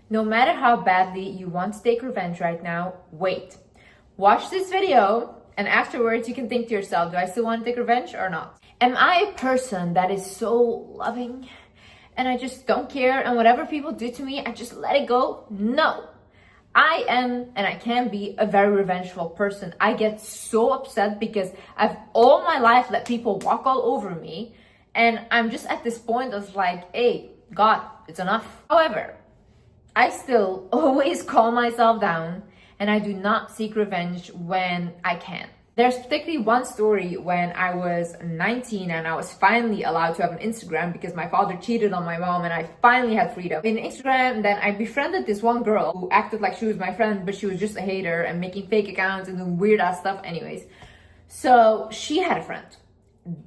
No matter how badly you want to take revenge right now, wait. Watch this video and afterwards you can think to yourself, do I still want to take revenge or not? Am I a person that is so loving and I just don't care and whatever people do to me, I just let it go? No. I am and I can be a very revengeful person. I get so upset because I've all my life let people walk all over me, and I'm just at this point of like, hey, God, it's enough. However, I still always calm myself down and I do not seek revenge when I can. There's particularly one story when I was 19 and I was finally allowed to have an Instagram because my father cheated on my mom and I finally had freedom. In Instagram, then I befriended this one girl who acted like she was my friend, but she was just a hater and making fake accounts and doing weird ass stuff anyways. So she had a friend.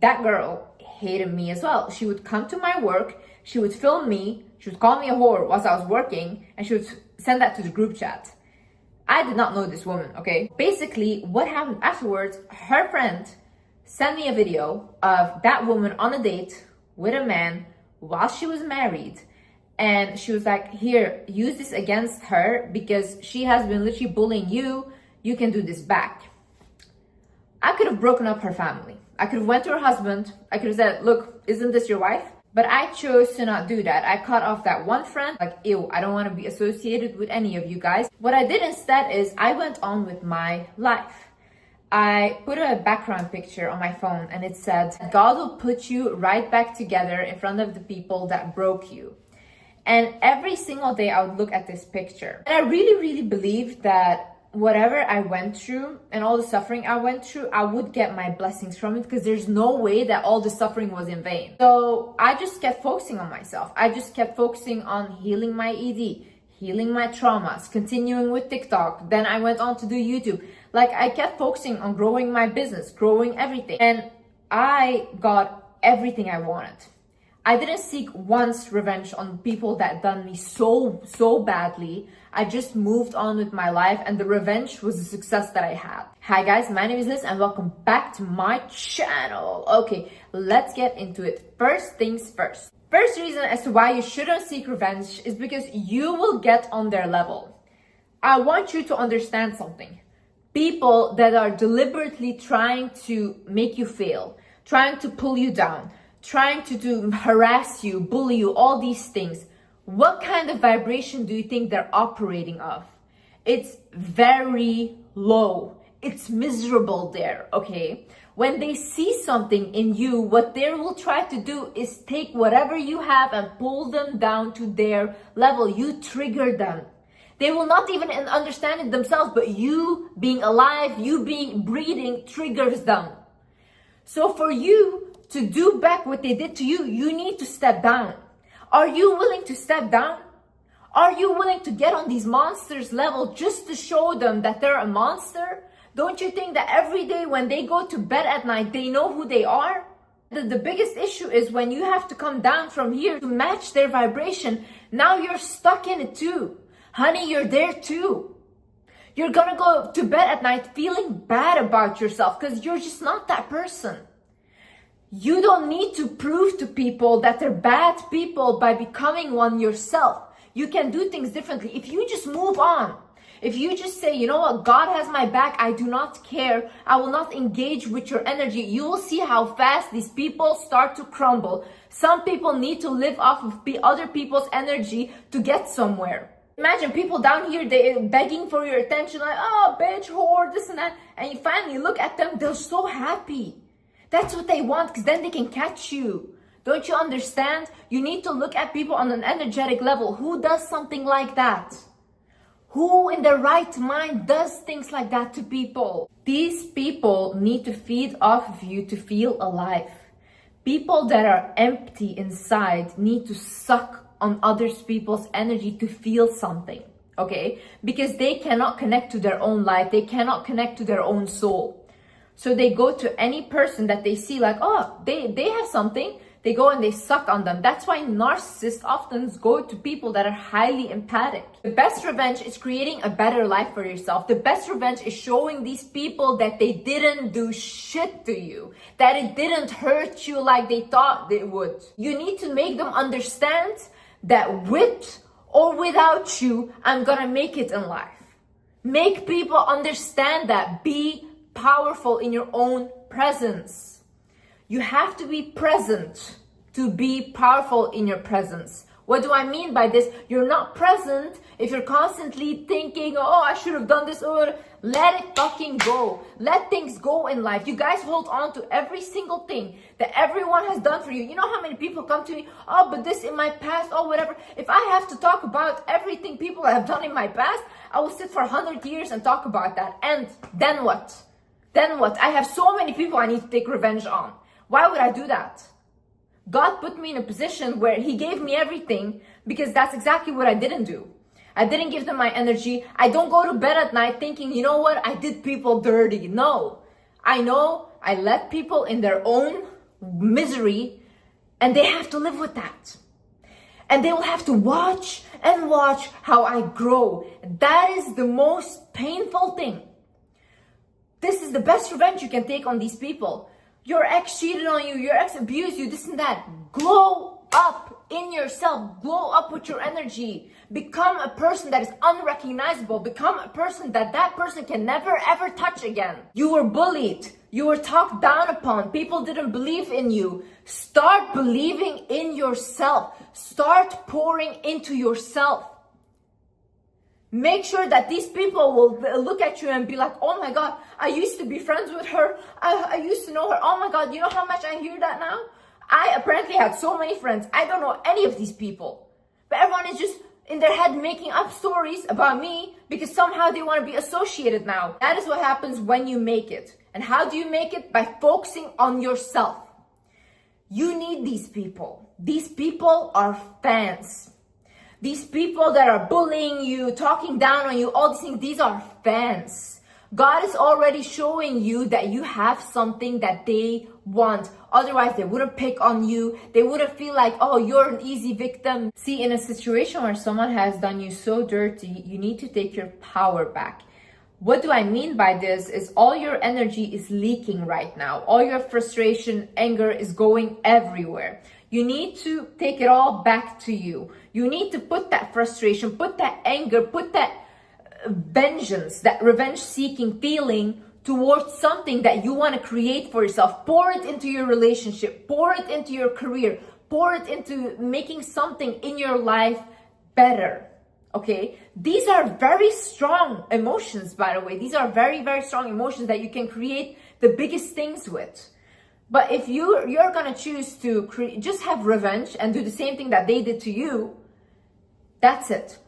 That girl hated me as well. She would come to my work, she would film me, she would call me a whore whilst I was working, and she would send that to the group chat. I did not know this woman, okay? Basically, what happened afterwards, her friend sent me a video of that woman on a date with a man while she was married. And she was like, here, use this against her because she has been literally bullying you. You can do this back. I could have broken up her family. I could have went to her husband. I could have said, look, isn't this your wife? But I chose to not do that. I cut off that one friend, like, ew, I don't want to be associated with any of you guys. What I did instead is I went on with my life. I put a background picture on my phone and it said, God will put you right back together in front of the people that broke you. And every single day I would look at this picture. And I really believed that whatever I went through and all the suffering I went through, I would get my blessings from it because there's no way that all the suffering was in vain. So I just kept focusing on myself. I just kept focusing on healing my ED, healing my traumas, continuing with TikTok. Then I went on to do YouTube. Like I kept focusing on growing my business, growing everything. And I got everything I wanted. I didn't seek once revenge on people that done me so badly. I just moved on with my life and the revenge was a success that I had. Hi guys, my name is Liz and welcome back to my channel. Okay, let's get into it. First things first. First reason as to why you shouldn't seek revenge is because you will get on their level. I want you to understand something. People that are deliberately trying to make you fail, trying to pull you down, trying to harass you, bully you, all these things. What kind of vibration do you think they're operating of? It's very low. It's miserable there, okay? When they see something in you, what they will try to do is take whatever you have and pull them down to their level. You trigger them. They will not even understand it themselves, but you being alive, you being breathing triggers them. So for you to do back what they did to you, you need to step down. Are you willing to step down? Are you willing to get on these monsters level just to show them that they're a monster? Don't you think that every day when they go to bed at night, they know who they are? The biggest issue is when you have to come down from here to match their vibration. Now you're stuck in it too. Honey, you're there too. You're gonna go to bed at night feeling bad about yourself because you're just not that person. You don't need to prove to people that they're bad people by becoming one yourself. You can do things differently. If you just move on, if you just say, you know what, God has my back, I do not care, I will not engage with your energy, you will see how fast these people start to crumble. Some people need to live off of other people's energy to get somewhere. Imagine people down here, they're begging for your attention, like, oh, bitch, whore, this and that. And you finally look at them, they're so happy. That's what they want because then they can catch you. Don't you understand? You need to look at people on an energetic level. Who does something like that? Who in their right mind does things like that to people? These people need to feed off of you to feel alive. People that are empty inside need to suck on other people's energy to feel something, okay? Because they cannot connect to their own life. They cannot connect to their own soul. So they go to any person that they see like, oh, they have something. They go and they suck on them. That's why narcissists often go to people that are highly empathic. The best revenge is creating a better life for yourself. The best revenge is showing these people that they didn't do shit to you, that it didn't hurt you like they thought it would. You need to make them understand that wit or without you, I'm gonna make it in life. Make people understand that. Be powerful in your own presence. You have to be present to be powerful in your presence. What do I mean by this? You're not present if you're constantly thinking, oh, I should have done this, or let it fucking go. Let things go in life. You guys hold on to every single thing that everyone has done for you. You know how many people come to me, oh, but this in my past, oh, whatever. If I have to talk about everything people have done in my past, I will sit for 100 years and talk about that. And then what? Then what? I have so many people I need to take revenge on. Why would I do that? God put me in a position where He gave me everything because that's exactly what I didn't do. I didn't give them my energy. I don't go to bed at night thinking, you know what, I did people dirty. No, I know I let people in their own misery and they have to live with that. And they will have to watch and watch how I grow. That is the most painful thing. This is the best revenge you can take on these people. Your ex cheated on you, your ex abused you, this and that. Glow up in yourself. Glow up with your energy. Become a person that is unrecognizable. Become a person that person can never ever touch again. You were bullied. You were talked down upon. People didn't believe in you. Start believing in yourself. Start pouring into yourself. Make sure that these people will look at you and be like, oh my God, I used to be friends with her. I used to know her. Oh my God, you know how much I hear that now? I apparently had so many friends. I don't know any of these people. But everyone is just in their head making up stories about me because somehow they want to be associated now. That is what happens when you make it. And how do you make it? By focusing on yourself. You need these people. These people are fans. These people that are bullying you, talking down on you, all these things, these are fans. God is already showing you that you have something that they want. Otherwise, they wouldn't pick on you. They wouldn't feel like, oh, you're an easy victim. See, in a situation where someone has done you so dirty, you need to take your power back. What do I mean by this is all your energy is leaking right now. All your frustration, anger is going everywhere. You need to take it all back to you. You need to put that frustration, put that anger, put that vengeance, that revenge-seeking feeling towards something that you want to create for yourself. Pour it into your relationship. Pour it into your career. Pour it into making something in your life better. Okay? These are very strong emotions, by the way. These are very, very strong emotions that you can create the biggest things with. But if you're gonna choose to just have revenge and do the same thing that they did to you, that's it.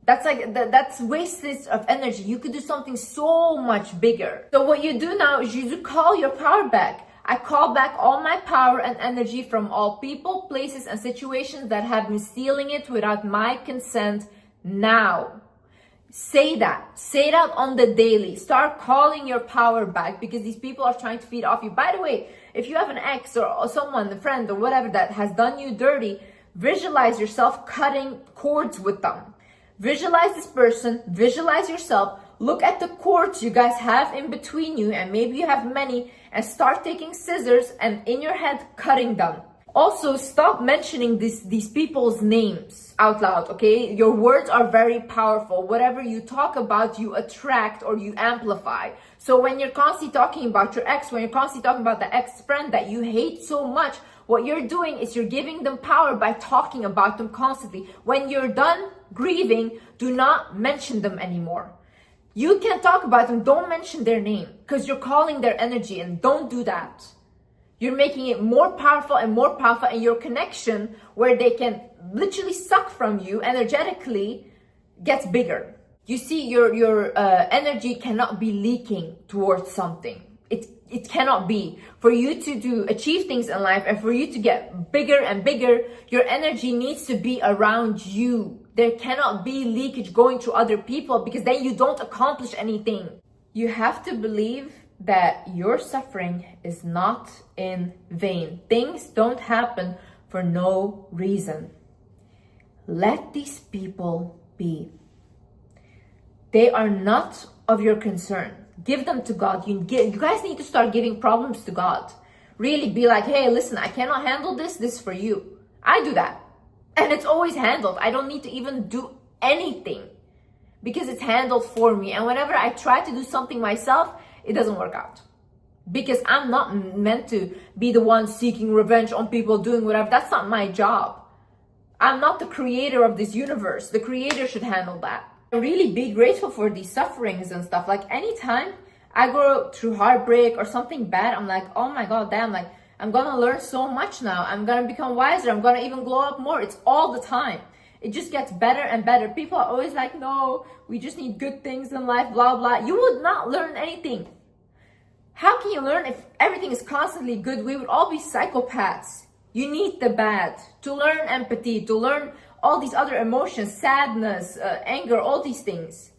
That's wastage of energy. You could do something so much bigger. So what you do now is you call your power back. I call back all my power and energy from all people, places, and situations that have been stealing it without my consent now. Say that. Say that on the daily. Start calling your power back because these people are trying to feed off you. By the way, if you have an ex or someone, a friend or whatever that has done you dirty, visualize yourself cutting cords with them. Visualize this person, visualize yourself, look at the cords you guys have in between you, and maybe you have many, and start taking scissors and in your head cutting them. Also, stop mentioning these people's names out loud, okay? Your words are very powerful. Whatever you talk about, you attract or you amplify. So when you're constantly talking about your ex, when you're constantly talking about the ex-friend that you hate so much, what you're doing is you're giving them power by talking about them constantly. When you're done grieving, do not mention them anymore. You can talk about them, don't mention their name because you're calling their energy, and don't do that. You're making it more powerful, and your connection where they can literally suck from you energetically gets bigger. You see, your energy cannot be leaking towards something. It cannot be. For you to achieve things in life and for you to get bigger and bigger, your energy needs to be around you. There cannot be leakage going to other people because then you don't accomplish anything. You have to believe that your suffering is not in vain. Things don't happen for no reason. Let these people be. They are not of your concern. Give them to God. You guys need to start giving problems to God. Really be like, hey, listen, I cannot handle this. This is for you. I do that. And it's always handled. I don't need to even do anything because it's handled for me. And whenever I try to do something myself, it doesn't work out. Because I'm not meant to be the one seeking revenge on people, doing whatever. That's not my job. I'm not the creator of this universe. The creator should handle that. Really be grateful for these sufferings and stuff. Like anytime I go through heartbreak or something bad, I'm like, oh my God, damn, like I'm gonna learn so much now. I'm gonna become wiser. I'm gonna even glow up more. It's all the time. It just gets better and better. People are always like, no, we just need good things in life, blah, blah. You would not learn anything. How can you learn if everything is constantly good? We would all be psychopaths. You need the bad to learn empathy, to learn all these other emotions, sadness, anger, all these things.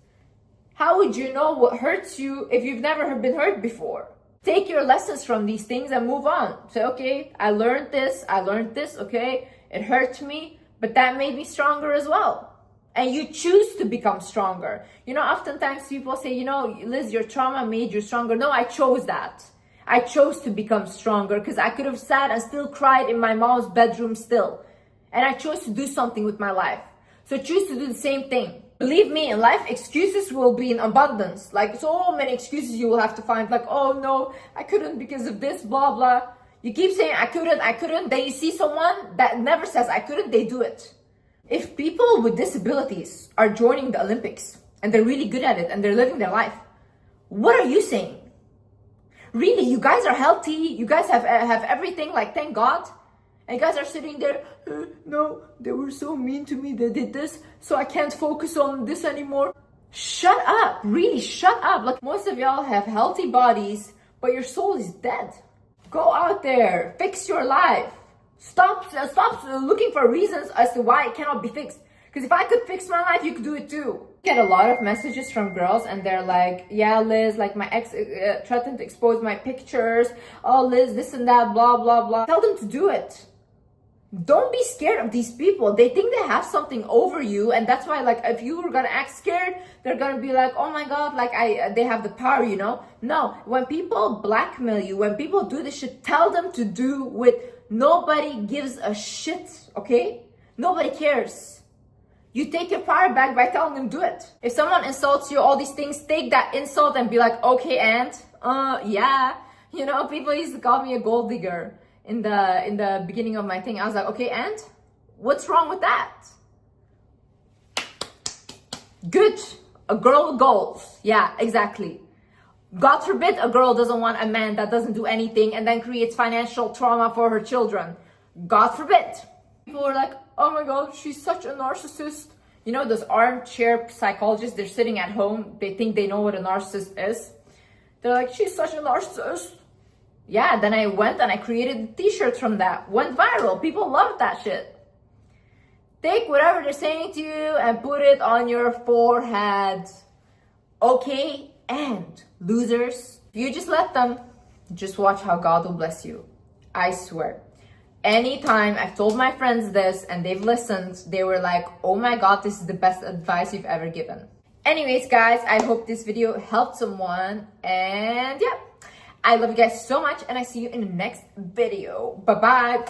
How would you know what hurts you if you've never been hurt before? Take your lessons from these things and move on. Say, okay, I learned this, okay, it hurt me, but that made me stronger as well. And you choose to become stronger. You know, oftentimes people say, you know, Liz, your trauma made you stronger. No, I chose that. I chose to become stronger because I could have sat and still cried in my mom's bedroom still. And I chose to do something with my life. So choose to do the same thing. Believe me, in life, excuses will be in abundance. Like so many excuses you will have to find. Like, oh no, I couldn't because of this, blah, blah. You keep saying, I couldn't. Then you see someone that never says, I couldn't, they do it. If people with disabilities are joining the Olympics and they're really good at it and they're living their life, what are you saying? Really, you guys are healthy. You guys have everything, like, thank God. And you guys are sitting there, no, they were so mean to me. They did this, so I can't focus on this anymore. Shut up. Really, shut up. Like, most of y'all have healthy bodies, but your soul is dead. Go out there. Fix your life. Stop looking for reasons as to why it cannot be fixed. Because if I could fix my life, you could do it too. I get a lot of messages from girls and they're like, yeah, Liz, like my ex threatened to expose my pictures. Oh, Liz, this and that, blah, blah, blah. Tell them to do it. Don't be scared of these people. They think they have something over you. And that's why, like, if you were going to act scared, they're going to be like, oh my God, like they have the power, you know? No, when people blackmail you, when people do this shit, tell them to do with nobody gives a shit, okay? Nobody cares. You take your power back by telling them do it. If someone insults you, all these things, take that insult and be like, okay, and yeah. You know, people used to call me a gold digger in the beginning of my thing. I was like, okay, and what's wrong with that? Good. A girl with goals. Yeah, exactly. God forbid a girl doesn't want a man that doesn't do anything and then creates financial trauma for her children. God forbid. People are like, oh my God, she's such a narcissist. You know, those armchair psychologists, they're sitting at home. They think they know what a narcissist is. They're like, she's such a narcissist. Yeah, then I went and I created t-shirts from that. Went viral. People loved that shit. Take whatever they're saying to you and put it on your forehead. Okay, and losers, if you just let them, just watch how God will bless you. I swear. Anytime I've told my friends this and they've listened, they were like, oh my God, this is the best advice you've ever given. Anyways, guys, I hope this video helped someone. And yeah, I love you guys so much and I see you in the next video. Bye-bye.